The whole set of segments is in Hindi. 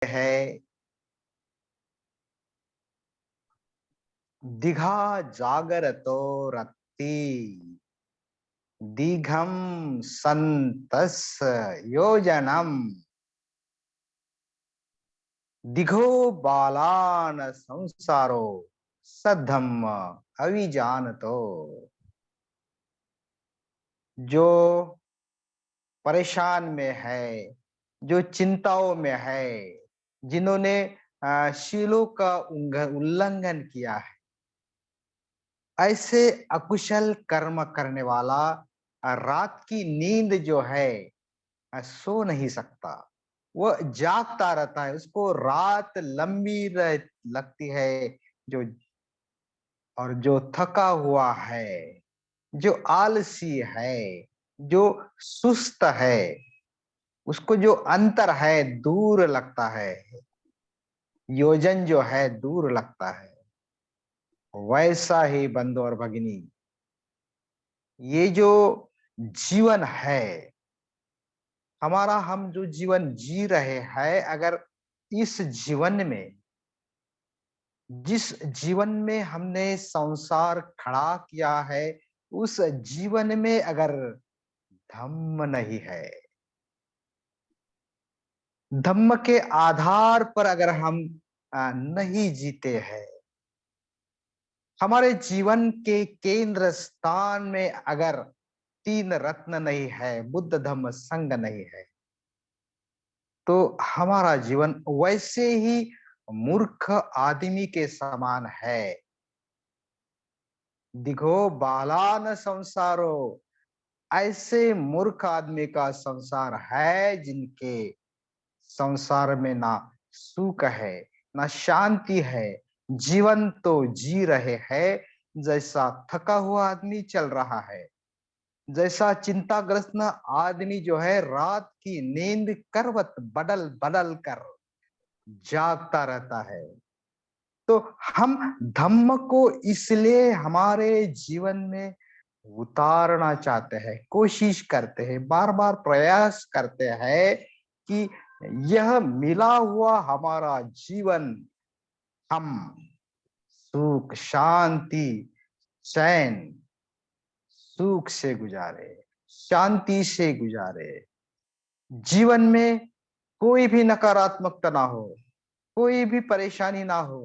है दिघा जागरतो रक्ति दीघम संतस योजनम दिघो बालान संसारो सद्धम्म अविजानतो। जो परेशान में है, जो चिंताओं में है, जिन्होंने शीलों का उल्लंघन किया है, ऐसे अकुशल कर्म करने वाला रात की नींद जो है सो नहीं सकता। वो जागता रहता है, उसको रात लंबी लगती है। जो और जो थका हुआ है, जो आलसी है, जो सुस्त है, उसको जो अंतर है दूर लगता है, योजन जो है दूर लगता है। वैसा ही बंधु और भगिनी, ये जो जीवन है हमारा, हम जो जीवन जी रहे हैं, अगर इस जीवन में, जिस जीवन में हमने संसार खड़ा किया है, उस जीवन में अगर धम्म नहीं है, धम्म के आधार पर अगर हम नहीं जीते हैं, हमारे जीवन के केंद्र स्थान में अगर तीन रत्न नहीं है, बुद्ध धम्म संग नहीं है, तो हमारा जीवन वैसे ही मूर्ख आदमी के समान है। दिखो बालान संसारो, ऐसे मूर्ख आदमी का संसार है जिनके संसार में ना सुख है, ना शांति है। जीवन तो जी रहे हैं जैसा थका हुआ आदमी चल रहा है, जैसा चिंताग्रस्त ना आदमी जो है रात की नींद करवट बदल बदल कर जागता रहता है। तो हम धम्म को इसलिए हमारे जीवन में उतारना चाहते हैं, कोशिश करते हैं, बार बार प्रयास करते हैं कि यह मिला हुआ हमारा जीवन हम सुख शांति चैन सुख से गुजारे, शांति से गुजारे। जीवन में कोई भी नकारात्मकता ना हो, कोई भी परेशानी ना हो,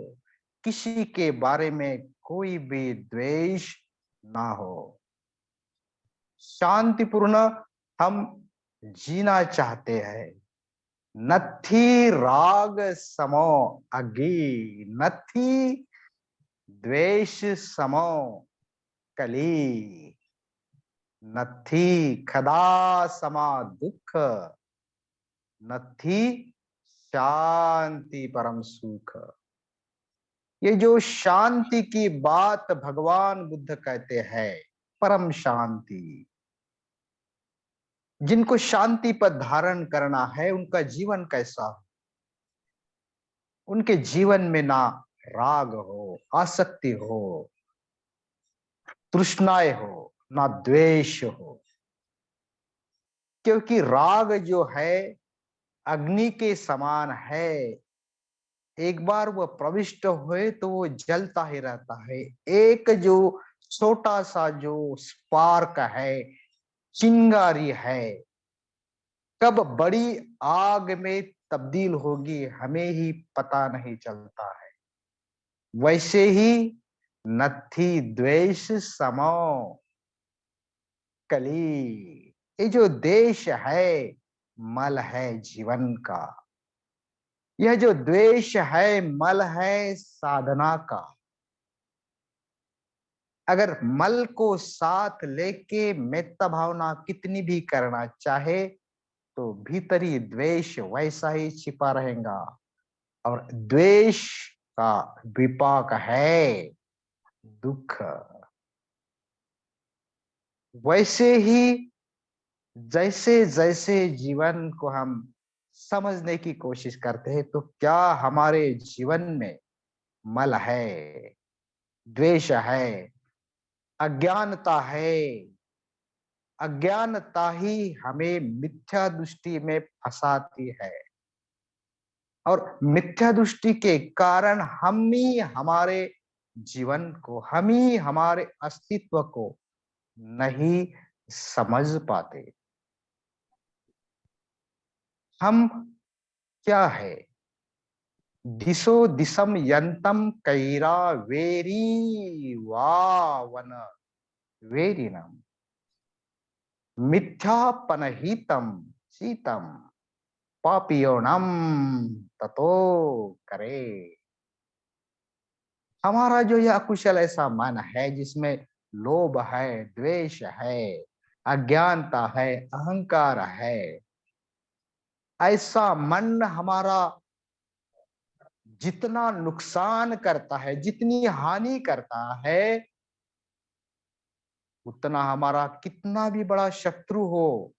किसी के बारे में कोई भी द्वेष ना हो, शांतिपूर्ण हम जीना चाहते हैं। नथी राग समो अगी, नथी द्वेष समो कली, नथी खदा समा दुख, नथी शांति परम सुख। ये जो शांति की बात भगवान बुद्ध कहते हैं, परम शांति, जिनको शांति पर धारण करना है, उनका जीवन कैसा हो? उनके जीवन में ना राग हो, आसक्ति हो, तृष्णाएं हो, ना द्वेष हो। क्योंकि राग जो है अग्नि के समान है, एक बार वह प्रविष्ट हुए तो वो जलता ही रहता है। एक जो छोटा सा जो स्पार्क है, चिंगारी है, कब बड़ी आग में तब्दील होगी हमें ही पता नहीं चलता है। वैसे ही नथी द्वेष समो कली, ये जो देश है मल है जीवन का, यह जो द्वेष है मल है साधना का। अगर मल को साथ लेके मेत्ता भावना कितनी भी करना चाहे, तो भीतरी द्वेष वैसा ही छिपा रहेगा। और द्वेष का विपाक है दुख। वैसे ही जैसे जैसे जीवन को हम समझने की कोशिश करते हैं, तो क्या हमारे जीवन में मल है, द्वेष है, अज्ञानता है। अज्ञानता ही हमें मिथ्या दृष्टि में फंसाती है। और मिथ्या दृष्टि के कारण हम ही हमारे जीवन को, हम ही हमारे अस्तित्व को नहीं समझ पाते। हम क्या है? दिशो दिशम यंतम कैरा वेरी वावन वेरिनम मिथ्यापनहितम शीतम पापियोनम ततो करे। हमारा जो यह अकुशल ऐसा मन है जिसमें लोभ है, द्वेष है, अज्ञानता है, अहंकार है, ऐसा मन हमारा जितना नुकसान करता है, जितनी हानि करता है, उतना हमारा कितना भी बड़ा शत्रु हो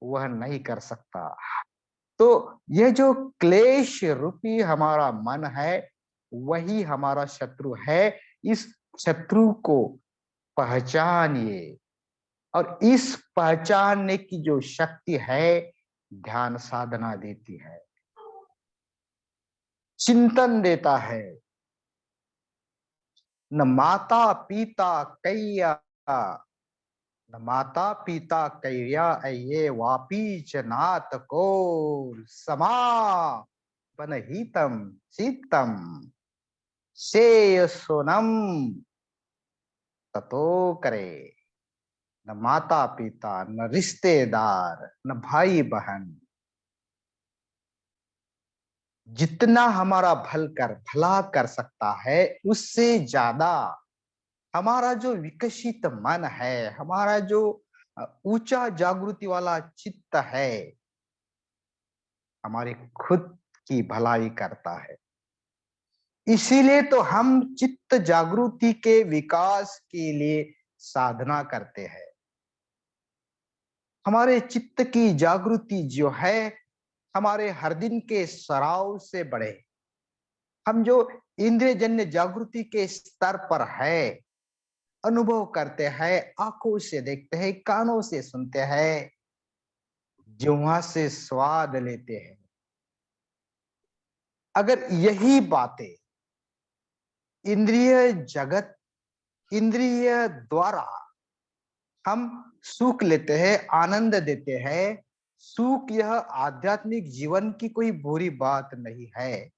वह नहीं कर सकता। तो यह जो क्लेश रूपी हमारा मन है वही हमारा शत्रु है। इस शत्रु को पहचानिए, और इस पहचानने की जो शक्ति है ध्यान साधना देती है, चिंतन देता है। न माता पिता कैया, न माता पिता कैया ये वापी च नात को समा पनहितम चित्तम से सोनम ततो करे। न माता पिता, न रिश्तेदार, न भाई बहन, जितना हमारा भला कर सकता है उससे ज्यादा हमारा जो विकसित मन है, हमारा जो ऊंचा जागृति वाला चित्त है, हमारी खुद की भलाई करता है। इसीलिए तो हम चित्त जागृति के विकास के लिए साधना करते हैं। हमारे चित्त की जागृति जो है हमारे हर दिन के सराव से बढ़े। हम जो इंद्रियजन्य जागृति के स्तर पर है, अनुभव करते हैं, आंखों से देखते हैं, कानों से सुनते हैं, जिह्वा से स्वाद लेते हैं, अगर यही बातें इंद्रिय जगत, इंद्रिय द्वारा हम सुख लेते हैं, आनंद देते हैं, सुख यह आध्यात्मिक जीवन की कोई बुरी बात नहीं है,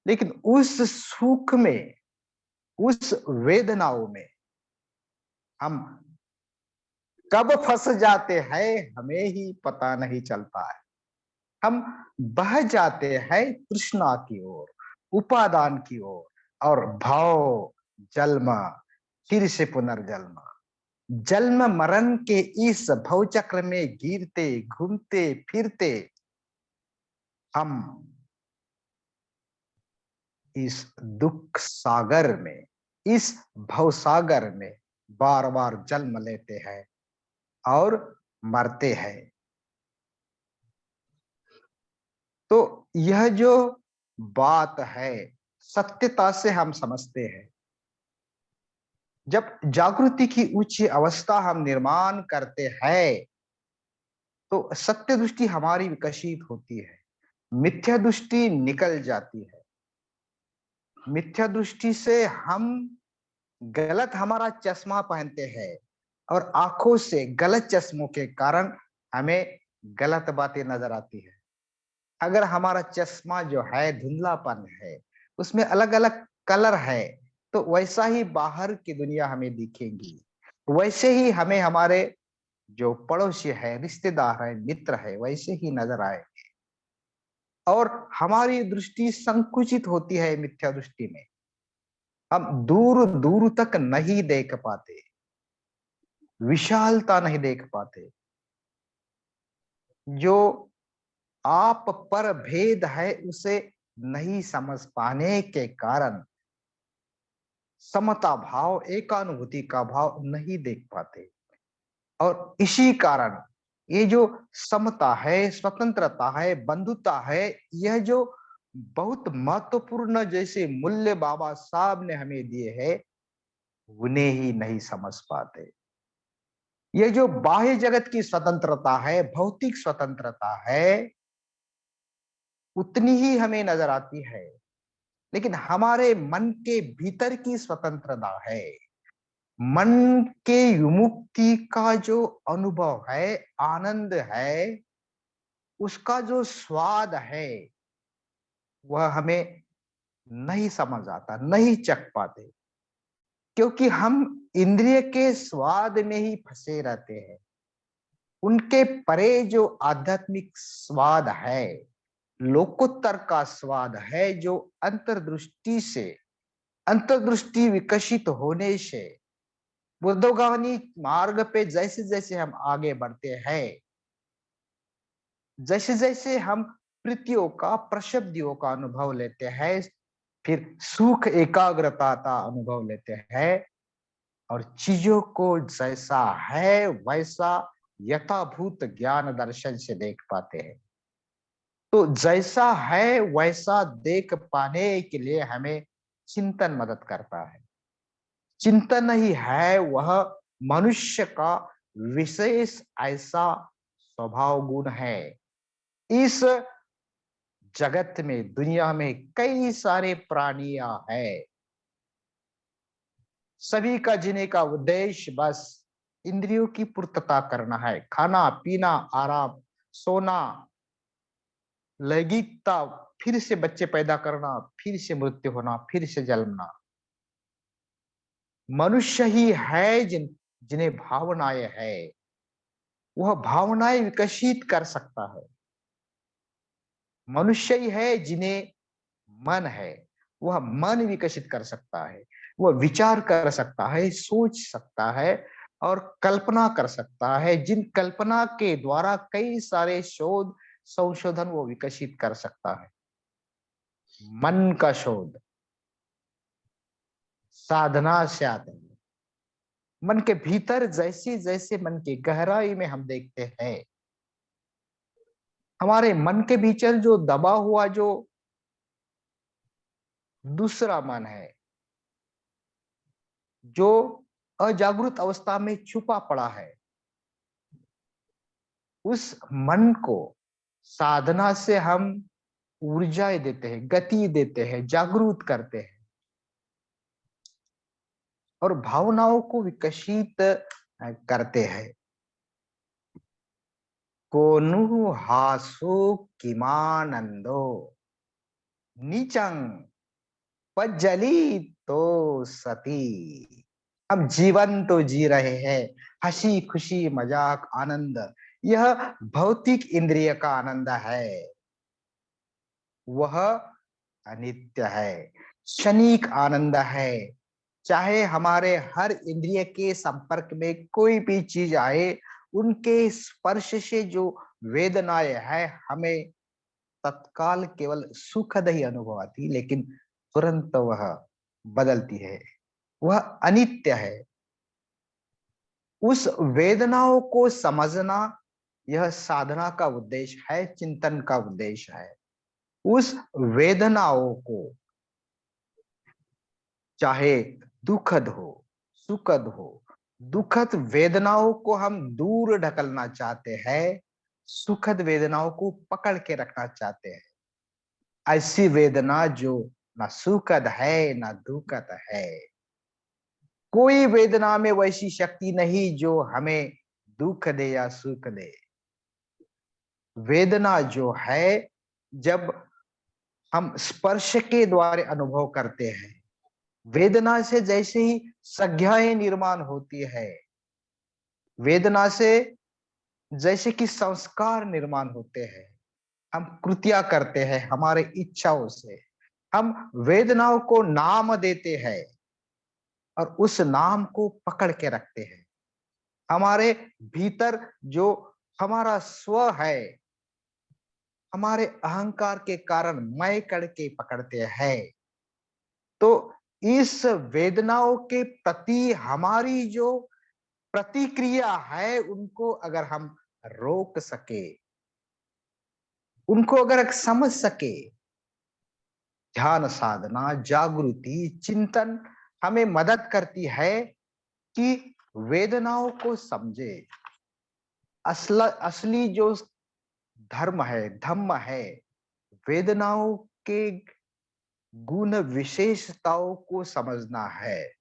लेकिन उस सुख में, उस वेदनाओं में हम कब फंस जाते हैं हमें ही पता नहीं चलता है। हम बह जाते हैं तृष्णा की ओर, उपादान की ओर, और भाव जन्म, फिर से पुनर्जन्म, जन्म मरण के इस भव चक्र में गिरते घूमते फिरते हम इस दुख सागर में, इस भव सागर में बार बार जन्म लेते हैं और मरते हैं। तो यह जो बात है सत्यता से हम समझते हैं। जब जागृति की उच्च अवस्था हम निर्माण करते हैं तो सत्य दृष्टि हमारी विकसित होती है, मिथ्या दृष्टि निकल जाती है। मिथ्या दृष्टि से हम गलत हमारा चश्मा पहनते हैं, और आंखों से गलत चश्मों के कारण हमें गलत बातें नजर आती है। अगर हमारा चश्मा जो है धुंधलापन है, उसमें अलग अलग कलर है, तो वैसा ही बाहर की दुनिया हमें दिखेगी, वैसे ही हमें हमारे जो पड़ोसी है, रिश्तेदार है, मित्र है, वैसे ही नजर आए। और हमारी दृष्टि संकुचित होती है मिथ्या दृष्टि में, हम दूर दूर तक नहीं देख पाते, विशालता नहीं देख पाते। जो आप पर भेद है उसे नहीं समझ पाने के कारण समता भाव, एकानुभूति का भाव नहीं देख पाते। और इसी कारण ये जो समता है, स्वतंत्रता है, बंधुता है, यह जो बहुत महत्वपूर्ण जैसे मूल्य बाबा साहब ने हमें दिए हैं, उन्हें ही नहीं समझ पाते। ये जो बाह्य जगत की स्वतंत्रता है, भौतिक स्वतंत्रता है, उतनी ही हमें नजर आती है, लेकिन हमारे मन के भीतर की स्वतंत्रता है, मन के विमुक्ति का जो अनुभव है, आनंद है, उसका जो स्वाद है, वह हमें नहीं समझ आता, नहीं चख पाते, क्योंकि हम इंद्रिय के स्वाद में ही फंसे रहते हैं। उनके परे जो आध्यात्मिक स्वाद है, लोकोत्तर का स्वाद है, जो अंतर्दृष्टि से, अंतर्दृष्टि विकसित होने से, बुद्धोगामी मार्ग पे जैसे जैसे हम आगे बढ़ते हैं, जैसे जैसे हम प्रीतियों का, प्रशब्दियों का अनुभव लेते हैं, फिर सुख एकाग्रता का अनुभव लेते हैं, और चीजों को जैसा है वैसा यथाभूत ज्ञान दर्शन से देख पाते हैं। तो जैसा है वैसा देख पाने के लिए हमें चिंतन मदद करता है। चिंतन ही है वह मनुष्य का विशेष ऐसा स्वभाव गुण है। इस जगत में, दुनिया में कई सारे प्राणियां हैं, सभी का जीने का उद्देश्य बस इंद्रियों की पूर्तता करना है, खाना पीना, आराम, सोना, लैंगिकता, फिर से बच्चे पैदा करना, फिर से मृत्यु होना, फिर से जन्मना। मनुष्य ही है जिन्हें भावनाएं है, वह भावनाएं विकसित कर सकता है। मनुष्य ही है जिन्हें मन है, वह मन विकसित कर सकता है, वह विचार कर सकता है, सोच सकता है और कल्पना कर सकता है, जिन कल्पना के द्वारा कई सारे शोध, संशोधन वो विकसित कर सकता है। मन का शोध साधना से आता है। मन के भीतर जैसे जैसे मन की गहराई में हम देखते हैं, हमारे मन के भीतर जो दबा हुआ जो दूसरा मन है, जो अजागृत अवस्था में छुपा पड़ा है, उस मन को साधना से हम ऊर्जा देते हैं, गति देते हैं, जागरूक करते हैं और भावनाओं को विकसित करते हैं। कोनु हासु किमानंदो नीचंग पज्जली तो सती। हम जीवन तो जी रहे हैं, हंसी खुशी मजाक आनंद, यह भौतिक इंद्रिय का आनंद है, वह अनित्य है, क्षणिक आनंद है। चाहे हमारे हर इंद्रिय के संपर्क में कोई भी चीज आए, उनके स्पर्श से जो वेदनाएं है, हमें तत्काल केवल सुखद ही अनुभव आती, लेकिन तुरंत वह बदलती है, वह अनित्य है। उस वेदनाओं को समझना यह साधना का उद्देश्य है, चिंतन का उद्देश्य है। उस वेदनाओं को, चाहे दुखद हो, सुखद हो, दुखद वेदनाओं को हम दूर ढकलना चाहते हैं, सुखद वेदनाओं को पकड़ के रखना चाहते हैं। ऐसी वेदना जो ना सुखद है ना दुखद है। कोई वेदना में वैसी शक्ति नहीं जो हमें दुख दे या सुख दे। वेदना जो है, जब हम स्पर्श के द्वारा अनुभव करते हैं, वेदना से जैसे ही संज्ञाएं निर्माण होती है, वेदना से जैसे कि संस्कार निर्माण होते हैं, हम कृतियां करते हैं हमारे इच्छाओं से, हम वेदनाओं को नाम देते हैं और उस नाम को पकड़ के रखते हैं। हमारे भीतर जो हमारा स्व है, हमारे अहंकार के कारण मैं करके पकड़ते हैं। तो इस वेदनाओं के प्रति हमारी जो प्रतिक्रिया है, उनको अगर हम रोक सके, उनको अगर समझ सके, ध्यान साधना, जागृति, चिंतन हमें मदद करती है कि वेदनाओं को समझे। असली जो धर्म है, धम्म है, वेदनाओं के गुण विशेषताओं को समझना है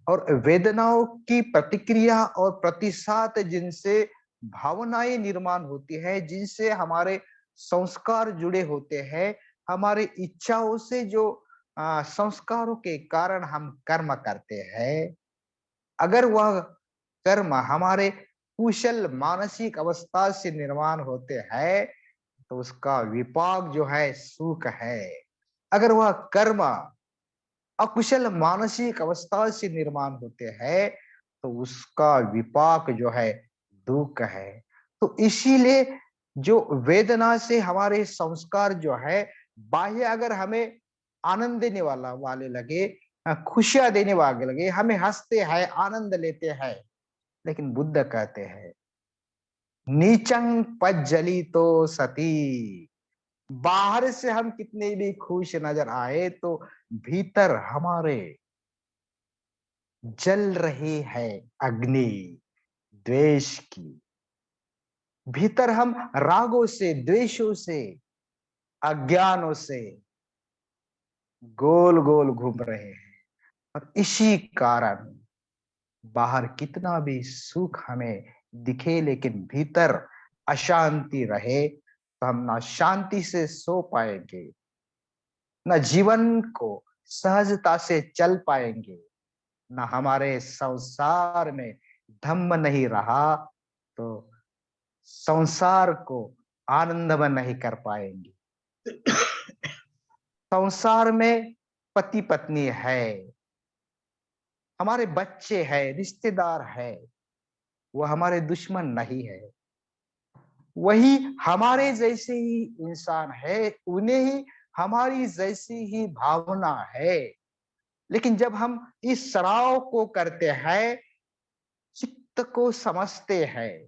और वेदनाओं की प्रतिक्रिया और प्रतिसाद जिनसे भावनाएं निर्माण होती है, जिनसे हमारे संस्कार जुड़े होते हैं, हमारे इच्छाओं से जो संस्कारों के कारण हम कर्म करते हैं, अगर वह कर्म हमारे कुशल मानसिक अवस्था से निर्माण होते हैं, तो उसका विपाक जो है सुख है। अगर वह कर्म अकुशल मानसिक अवस्था से निर्माण होते हैं, तो उसका विपाक जो है दुख है। तो इसीलिए जो वेदना से हमारे संस्कार जो है, बाह्य अगर हमें आनंद देने वाले लगे, खुशियां देने वाले लगे, हमें हंसते हैं, आनंद लेते हैं, लेकिन बुद्ध कहते हैं नीचं पज्जली तो सती, बाहर से हम कितने भी खुश नजर आए तो भीतर हमारे जल रही है अग्नि द्वेष की। भीतर हम रागों से, द्वेषों से, अज्ञानों से गोल गोल घूम रहे हैं और इसी कारण बाहर कितना भी सुख हमें दिखे, लेकिन भीतर अशांति रहे, तो हम ना शांति से सो पाएंगे, ना जीवन को सहजता से चल पाएंगे, ना हमारे संसार में धम्म नहीं रहा तो संसार को आनंदमय नहीं कर पाएंगे। संसार में पति पत्नी है, हमारे बच्चे हैं, रिश्तेदार है, वो हमारे दुश्मन नहीं है। वही हमारे जैसे ही इंसान है, उन्हें ही हमारी जैसी ही भावना है। लेकिन जब हम इस सराव को करते हैं, चित्त को समझते हैं,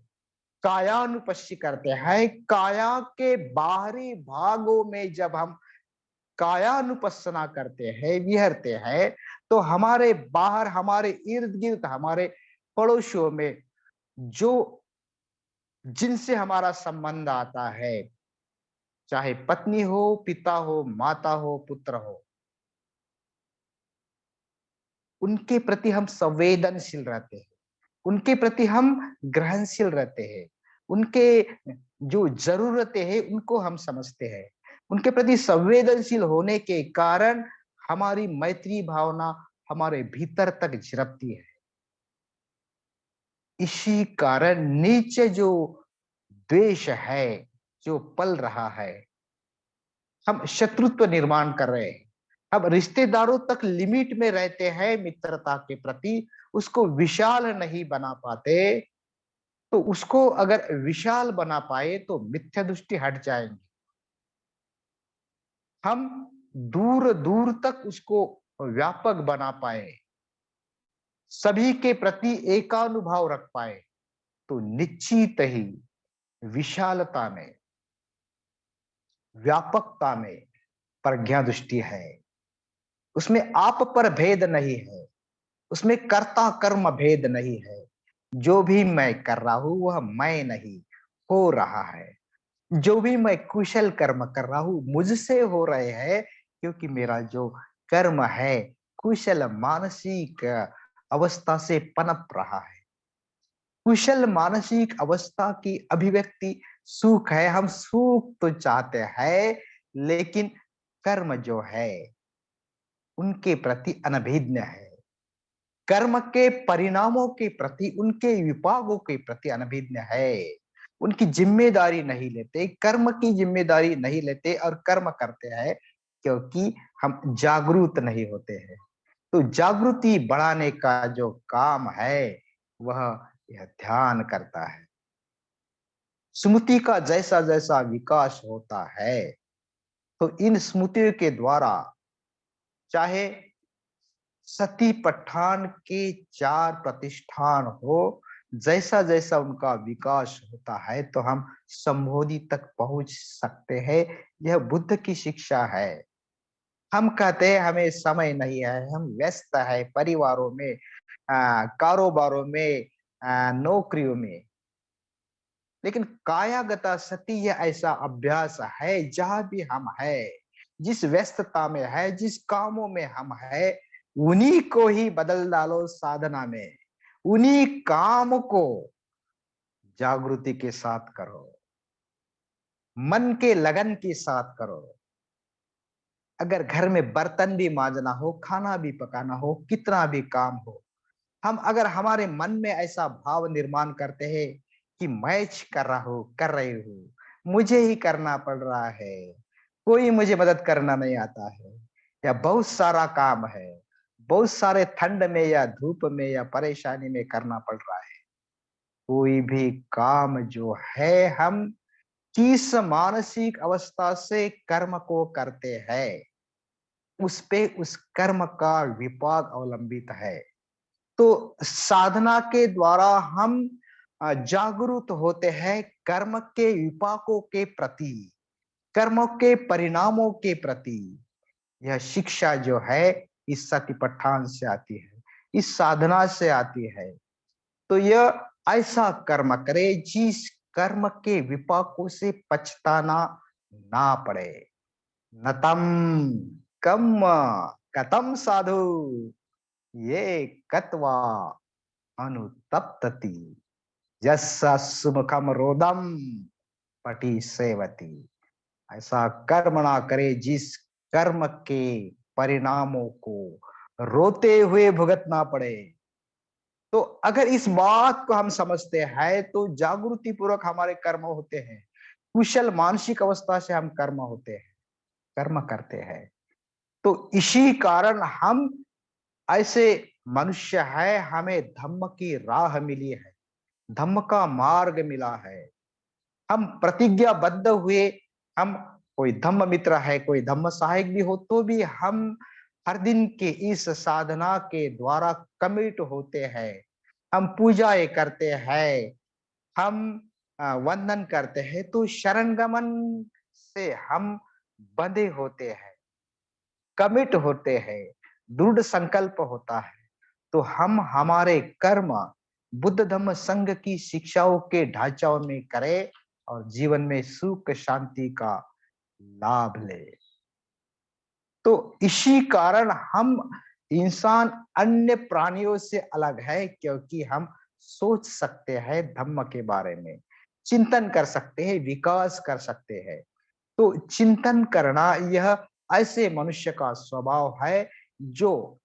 कायानुपस्सी करते हैं, काया के बाहरी भागों में जब हम कायानुपස්සना करते हैं, विहरते हैं, तो हमारे बाहर, हमारे इर्द गिर्द, हमारे पड़ोसियों में जो जिनसे हमारा संबंध आता है, चाहे पत्नी हो, पिता हो, माता हो, पुत्र हो, उनके प्रति हम संवेदनशील रहते हैं, उनके प्रति हम ग्रहणशील रहते हैं, उनके जो जरूरतें हैं उनको हम समझते हैं। उनके प्रति संवेदनशील होने के कारण हमारी मैत्री भावना हमारे भीतर तक झिरकती है। इसी कारण नीचे जो द्वेष है, जो पल रहा है, हम शत्रुत्व निर्माण कर रहे हैं। हम रिश्तेदारों तक लिमिट में रहते हैं, मित्रता के प्रति उसको विशाल नहीं बना पाते। तो उसको अगर विशाल बना पाए तो मिथ्या दृष्टि हट जाएंगी। हम दूर दूर तक उसको व्यापक बना पाए, सभी के प्रति एकानुभाव रख पाए, तो निश्चित ही विशालता में, व्यापकता में प्रज्ञा दृष्टि है। उसमें आप पर भेद नहीं है, उसमें कर्ता कर्म भेद नहीं है। जो भी मैं कर रहा हूं वह मैं नहीं, हो रहा है। जो भी मैं कुशल कर्म कर रहा हूं मुझसे हो रहे हैं, क्योंकि मेरा जो कर्म है कुशल मानसिक अवस्था से पनप रहा है। कुशल मानसिक अवस्था की अभिव्यक्ति सुख है। हम सुख तो चाहते हैं, लेकिन कर्म जो है उनके प्रति अनभिज्ञ है। कर्म के परिणामों के प्रति, उनके विपाकों के प्रति अनभिज्ञ है। उनकी जिम्मेदारी नहीं लेते, कर्म की जिम्मेदारी नहीं लेते और कर्म करते हैं, क्योंकि हम जागरूक नहीं होते हैं। तो जागृति बढ़ाने का जो काम है वह यह ध्यान करता है। स्मृति का जैसा जैसा विकास होता है, तो इन स्मृतियों के द्वारा, चाहे सती पठान के 4 प्रतिष्ठान हो, जैसा जैसा उनका विकास होता है तो हम संबोधि तक पहुंच सकते हैं। यह बुद्ध की शिक्षा है। हम कहते हैं हमें समय नहीं है, हम व्यस्त है परिवारों में, कारोबारों में, नौकरियों में, लेकिन कायागत सती यह ऐसा अभ्यास है, जहां भी हम है, जिस व्यस्तता में है, जिस कामों में हम है, उन्हीं को ही बदल डालो साधना में। उन्हीं काम को जागृति के साथ करो, मन के लगन के साथ करो। अगर घर में बर्तन भी मांजना हो, खाना भी पकाना हो, कितना भी काम हो, हम अगर हमारे मन में ऐसा भाव निर्माण करते हैं कि मैं कर रहा हूँ, कर रही हूँ, मुझे ही करना पड़ रहा है, कोई मुझे मदद करना नहीं आता है, या बहुत सारा काम है, बहुत सारे ठंड में या धूप में या परेशानी में करना पड़ रहा है, कोई भी काम जो है, हम किस मानसिक अवस्था से कर्म को करते हैं, उस पे उस कर्म का विपाक अवलंबित है। तो साधना के द्वारा हम जागरूक होते हैं कर्म के विपाकों के प्रति, कर्मों के परिणामों के प्रति। यह शिक्षा जो है इस सतिपट्ठान से आती है, इस साधना से आती है। तो यह ऐसा कर्म करे जिस कर्म के विपाकों से पछताना ना पड़े। नतम कम कतम साधु ये कत्वा अनुतप्तति यस्स सुमुखम रोदम पटी सेवती। ऐसा कर्म ना करे जिस कर्म के परिणामों को रोते हुए भुगतना पड़े। तो अगर इस बात को हम समझते हैं तो जागृति पूर्वक हमारे कर्म होते हैं, कुशल मानसिक अवस्था से हम कर्म होते हैं, कर्म करते हैं। तो इसी कारण हम ऐसे मनुष्य है, हमें धम्म की राह मिली है, धम्म का मार्ग मिला है। हम प्रतिज्ञाबद्ध हुए, हम कोई धम्म मित्र है, कोई धम्म सहायक भी हो, तो भी हम हर दिन के इस साधना के द्वारा कमिट होते हैं। हम पूजाएं करते हैं, हम वंदन करते हैं, तो शरणगमन से हम बंधे होते हैं, कमिट होते हैं, दृढ़ संकल्प होता है। तो हम हमारे कर्म बुद्ध धम्म संघ की शिक्षाओं के ढांचाओं में करें और जीवन में सुख शांति का लाभ ले। तो इसी कारण हम इंसान अन्य प्राणियों से अलग है, क्योंकि हम सोच सकते हैं धम्म के बारे में, चिंतन कर सकते हैं, विकास कर सकते हैं। तो चिंतन करना यह ऐसे मनुष्य का स्वभाव है जो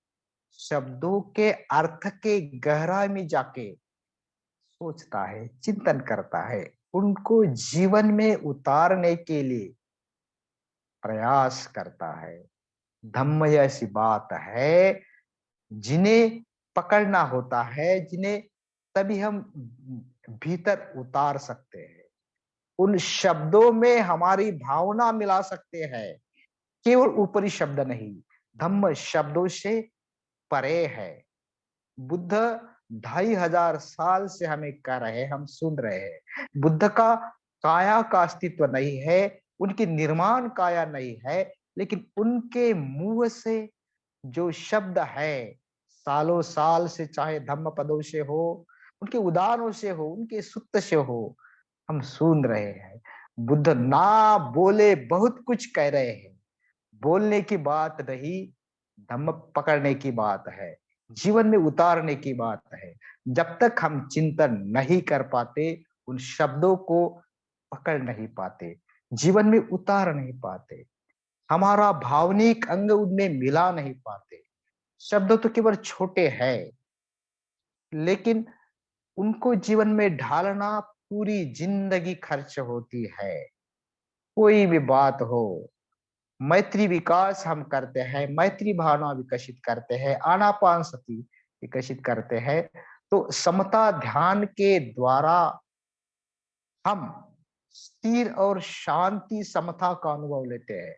शब्दों के अर्थ के गहराई में जाके सोचता है, चिंतन करता है, उनको जीवन में उतारने के लिए प्रयास करता है। धम्म ऐसी बात है जिन्हें पकड़ना होता है, जिन्हें तभी हम भीतर उतार सकते हैं, उन शब्दों में हमारी भावना मिला सकते हैं, केवल ऊपरी शब्द नहीं। धम्म शब्दों से परे है। बुद्ध 2500 साल से हमें कह रहे हैं, हम सुन रहे हैं। बुद्ध का काया का अस्तित्व नहीं है, उनकी निर्माण काया नहीं है, लेकिन उनके मुंह से जो शब्द है, सालों साल से, चाहे धम्म पदों से हो, उनके उदाहरणों से हो, उनके सुत्त से हो, हम सुन रहे हैं। बुद्ध ना बोले बहुत कुछ कह रहे हैं। बोलने की बात नहीं, धम्म पकड़ने की बात है, जीवन में उतारने की बात है। जब तक हम चिंतन नहीं कर पाते, उन शब्दों को पकड़ नहीं पाते, जीवन में उतार नहीं पाते, हमारा भावनिक अंग उनमें मिला नहीं पाते। शब्द तो केवल छोटे हैं, लेकिन उनको जीवन में ढालना पूरी जिंदगी खर्च होती है। कोई भी बात हो, मैत्री विकास हम करते हैं, मैत्री भावना विकसित करते हैं, आनापान सति विकसित करते हैं, तो समता ध्यान के द्वारा हम स्थिर और शांति समता का अनुभव लेते हैं।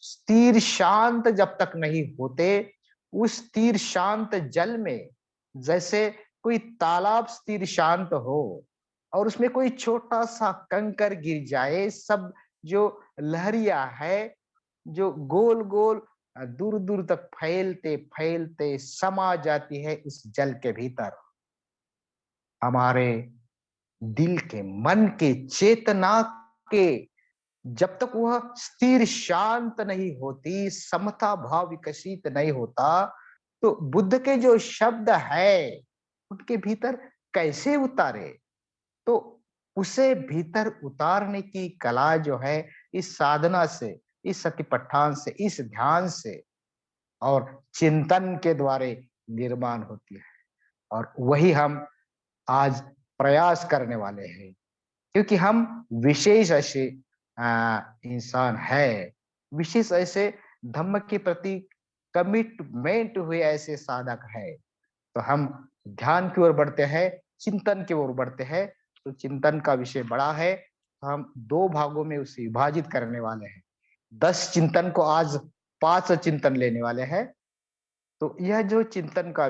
स्थिर शांत जब तक नहीं होते, उस स्थिर शांत जल में, जैसे कोई तालाब स्थिर शांत हो और उसमें कोई छोटा सा कंकर गिर जाए, सब जो लहरिया है, जो गोल गोल दूर दूर तक फैलते फैलते समा जाती है इस जल के भीतर। हमारे दिल के, मन के, चेतना के, जब तक वह स्थिर शांत नहीं होती, समता भाव विकसित नहीं होता, तो बुद्ध के जो शब्द है उनके भीतर कैसे उतारे? तो उसे भीतर उतारने की कला जो है, इस साधना से, इस सतिपट्ठान से, इस ध्यान से और चिंतन के द्वारे निर्माण होती है। और वही हम आज प्रयास करने वाले हैं, क्योंकि हम विशेष ऐसे इंसान है, विशेष ऐसे धम्म के प्रति कमिटमेंट हुए ऐसे साधक है। तो हम ध्यान की ओर बढ़ते हैं, चिंतन की ओर बढ़ते हैं। तो चिंतन का विषय बड़ा है, तो हम 2 भागों में उसे विभाजित करने वाले हैं। 10 चिंतन को आज 5 चिंतन लेने वाले हैं। तो यह जो चिंतन का